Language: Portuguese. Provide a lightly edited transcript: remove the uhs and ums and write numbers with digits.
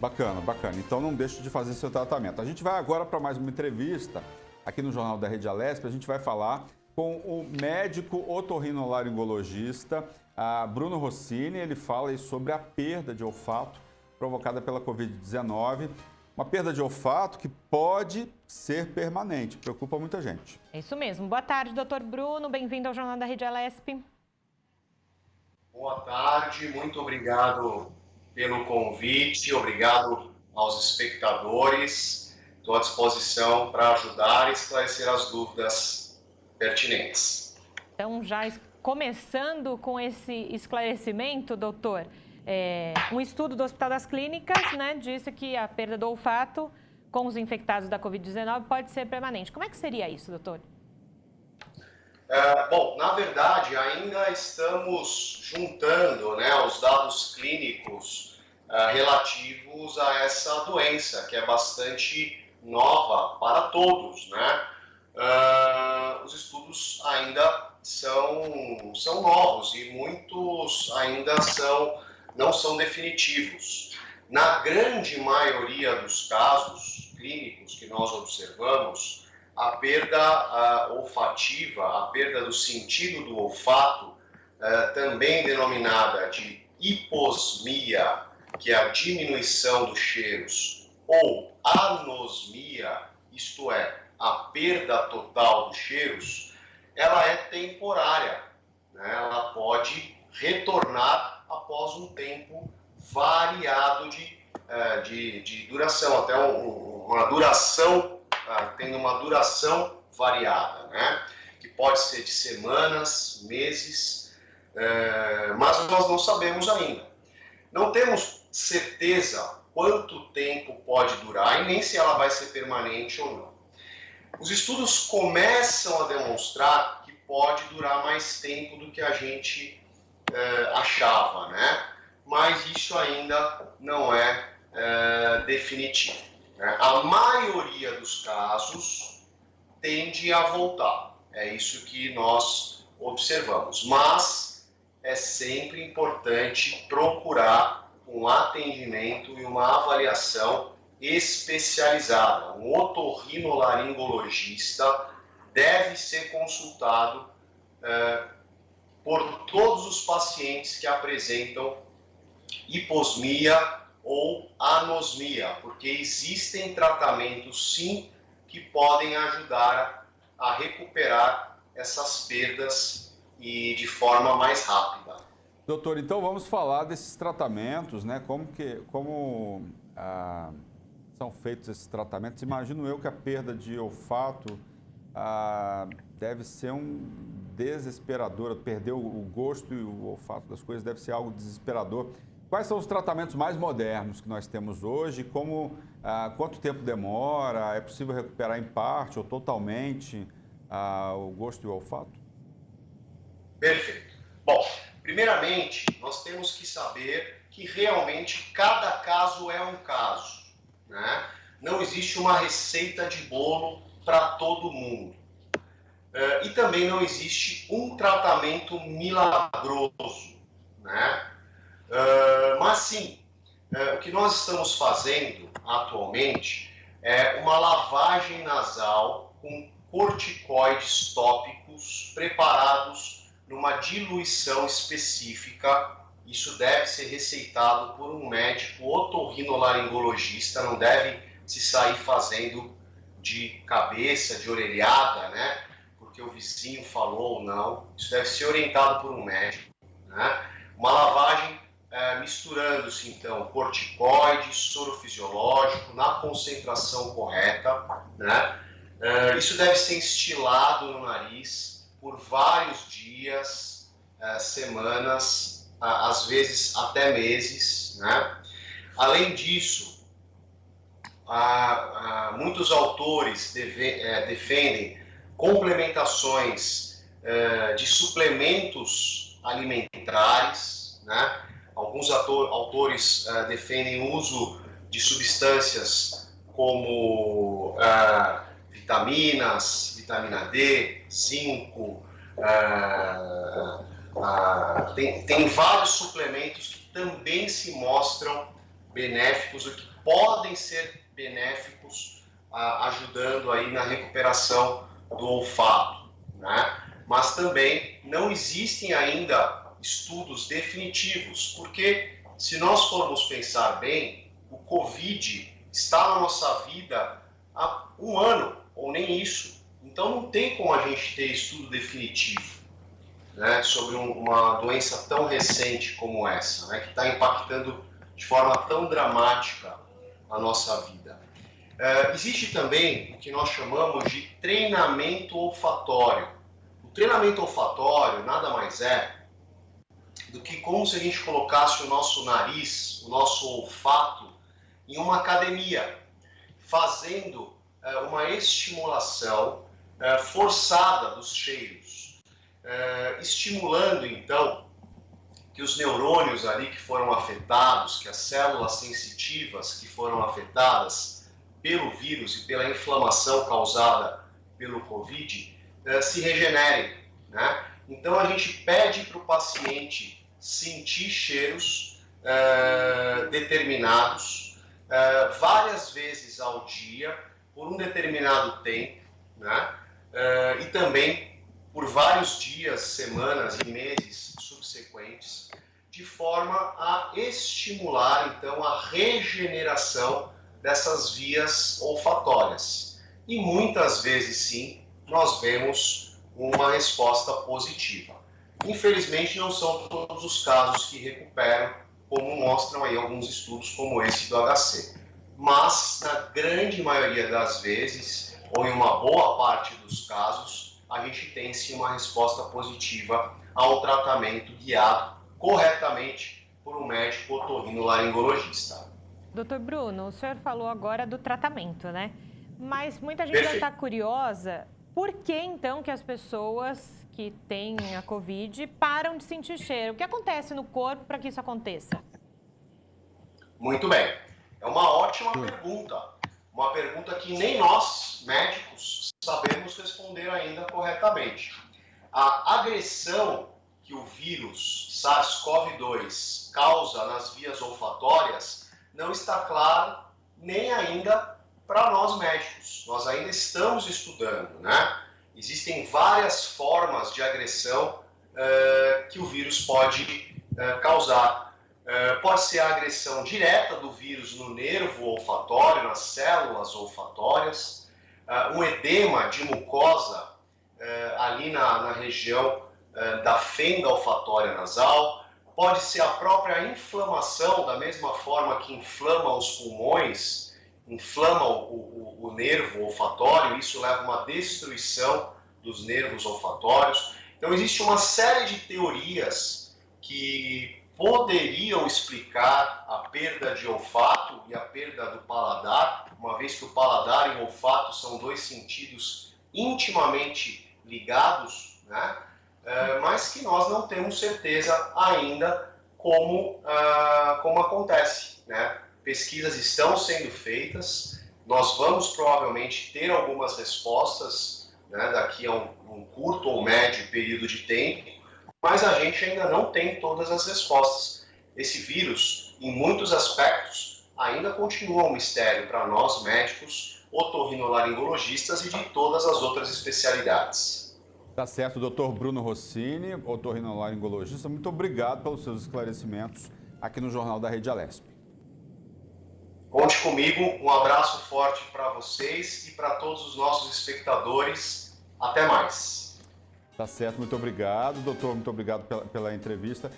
Bacana, bacana. Então não deixe de fazer seu tratamento. A gente vai agora para mais uma entrevista aqui no Jornal da Rede Alesp. A gente vai falar com o médico otorrinolaringologista Bruno Rossini. Ele fala aí sobre a perda de olfato provocada pela Covid-19. Uma perda de olfato que pode ser permanente, preocupa muita gente. É isso mesmo. Boa tarde, doutor Bruno. Bem-vindo ao Jornal da Rede Alesp. Boa tarde, muito obrigado pelo convite, obrigado aos espectadores. Estou à disposição para ajudar e esclarecer as dúvidas pertinentes. Então, já começando com esse esclarecimento, doutor, um estudo do Hospital das Clínicas, né, disse que a perda do olfato com os infectados da Covid-19 pode ser permanente. Como é que seria isso, doutor? Bom, na verdade, ainda estamos juntando, né, os dados clínicos relativos a essa doença, que é bastante nova para todos, né? Os estudos ainda são novos e muitos ainda não são definitivos. Na grande maioria dos casos clínicos que nós observamos, a perda olfativa, a perda do sentido do olfato, também denominada de hiposmia, que é a diminuição dos cheiros, ou anosmia, isto é, a perda total dos cheiros, ela é temporária, né? Ela pode retornar após um tempo variado de duração, até uma duração, tendo uma duração variada, né? Que pode ser de semanas, meses, mas nós não sabemos ainda. Não temos certeza quanto tempo pode durar e nem se ela vai ser permanente ou não. Os estudos começam a demonstrar que pode durar mais tempo do que a gente achava, né? Mas isso ainda não é definitivo, né? A maioria dos casos tende a voltar, é isso que nós observamos, mas é sempre importante procurar um atendimento e uma avaliação especializada. Um otorrinolaringologista deve ser consultado por todos os pacientes que apresentam hiposmia ou anosmia, porque existem tratamentos, sim, que podem ajudar a recuperar essas perdas e de forma mais rápida. Doutor, então vamos falar desses tratamentos, né? Como são feitos esses tratamentos? Imagino eu que a perda de olfato deve ser desesperador. Perder o gosto e o olfato das coisas deve ser algo desesperador. Quais são os tratamentos mais modernos que nós temos hoje? Quanto tempo demora? É possível recuperar em parte ou totalmente o gosto e o olfato? Perfeito. Bom, primeiramente, nós temos que saber que realmente cada caso é um caso, né? Não existe uma receita de bolo para todo mundo. E também não existe um tratamento milagroso, né? Mas sim, o que nós estamos fazendo atualmente é uma lavagem nasal com corticoides tópicos preparados numa diluição específica. Isso deve ser receitado por um médico otorrinolaringologista, não deve se sair fazendo de cabeça, de orelhada, né? Porque o vizinho falou ou não. Isso deve ser orientado por um médico, né? Uma lavagem misturando-se, então, corticoide, soro fisiológico, na concentração correta, né? Isso deve ser instilado no nariz por vários dias, semanas, às vezes até meses, né? Além disso, muitos autores defendem complementações de suplementos alimentares, né? Alguns autores defendem o uso de substâncias como vitaminas, vitamina D, zinco, tem vários suplementos que também se mostram benéficos, o que podem ser benéficos, ajudando aí na recuperação do olfato, né? Mas também não existem ainda estudos definitivos, porque se nós formos pensar bem, o Covid está na nossa vida há um ano, ou nem isso. Então não tem como a gente ter estudo definitivo, né, sobre uma doença tão recente como essa, né, que está impactando de forma tão dramática a nossa vida. Existe também o que nós chamamos de treinamento olfatório. O treinamento olfatório nada mais é do que como se a gente colocasse o nosso nariz, o nosso olfato, em uma academia, fazendo uma estimulação forçada dos cheiros, estimulando então que os neurônios ali que foram afetados, que as células sensitivas que foram afetadas pelo vírus e pela inflamação causada pelo Covid se regenerem, né? Então a gente pede para o paciente sentir cheiros determinados várias vezes ao dia, por um determinado tempo, né? E também por vários dias, semanas e meses subsequentes, de forma a estimular então a regeneração dessas vias olfatórias. E muitas vezes sim, nós vemos uma resposta positiva. Infelizmente não são todos os casos que recuperam, como mostram aí alguns estudos como esse do HC. Mas na grande maioria das vezes, ou em uma boa parte dos casos, a gente tem sim uma resposta positiva ao tratamento guiado corretamente por um médico otorrinolaringologista. Doutor Bruno, o senhor falou agora do tratamento, né? Mas muita gente vai estar curiosa, por que então que as pessoas que têm a Covid param de sentir cheiro? O que acontece no corpo para que isso aconteça? Muito bem. É uma ótima pergunta. Uma pergunta que nem nós, médicos, sabemos responder ainda corretamente. A agressão que o vírus SARS-CoV-2 causa nas vias olfatórias não está claro nem ainda para nós médicos. Nós ainda estamos estudando, né? Existem várias formas de agressão que o vírus pode causar. Pode ser a agressão direta do vírus no nervo olfatório, nas células olfatórias, um edema de mucosa ali na região da fenda olfatória nasal, pode ser a própria inflamação, da mesma forma que inflama os pulmões, inflama o nervo olfatório, isso leva a uma destruição dos nervos olfatórios. Então existe uma série de teorias que poderiam explicar a perda de olfato e a perda do paladar, uma vez que o paladar e o olfato são dois sentidos intimamente ligados, né? Mas que nós não temos certeza ainda como acontece, né? Pesquisas estão sendo feitas, nós vamos provavelmente ter algumas respostas, né, daqui a um curto ou médio período de tempo, mas a gente ainda não tem todas as respostas. Esse vírus, em muitos aspectos, ainda continua um mistério para nós médicos, otorrinolaringologistas e de todas as outras especialidades. Tá certo, doutor Bruno Rossini, otorrinolaringologista, muito obrigado pelos seus esclarecimentos aqui no Jornal da Rede Alesp. Conte comigo, um abraço forte para vocês e para todos os nossos espectadores. Até mais. Tá certo, muito obrigado, doutor, muito obrigado pela entrevista.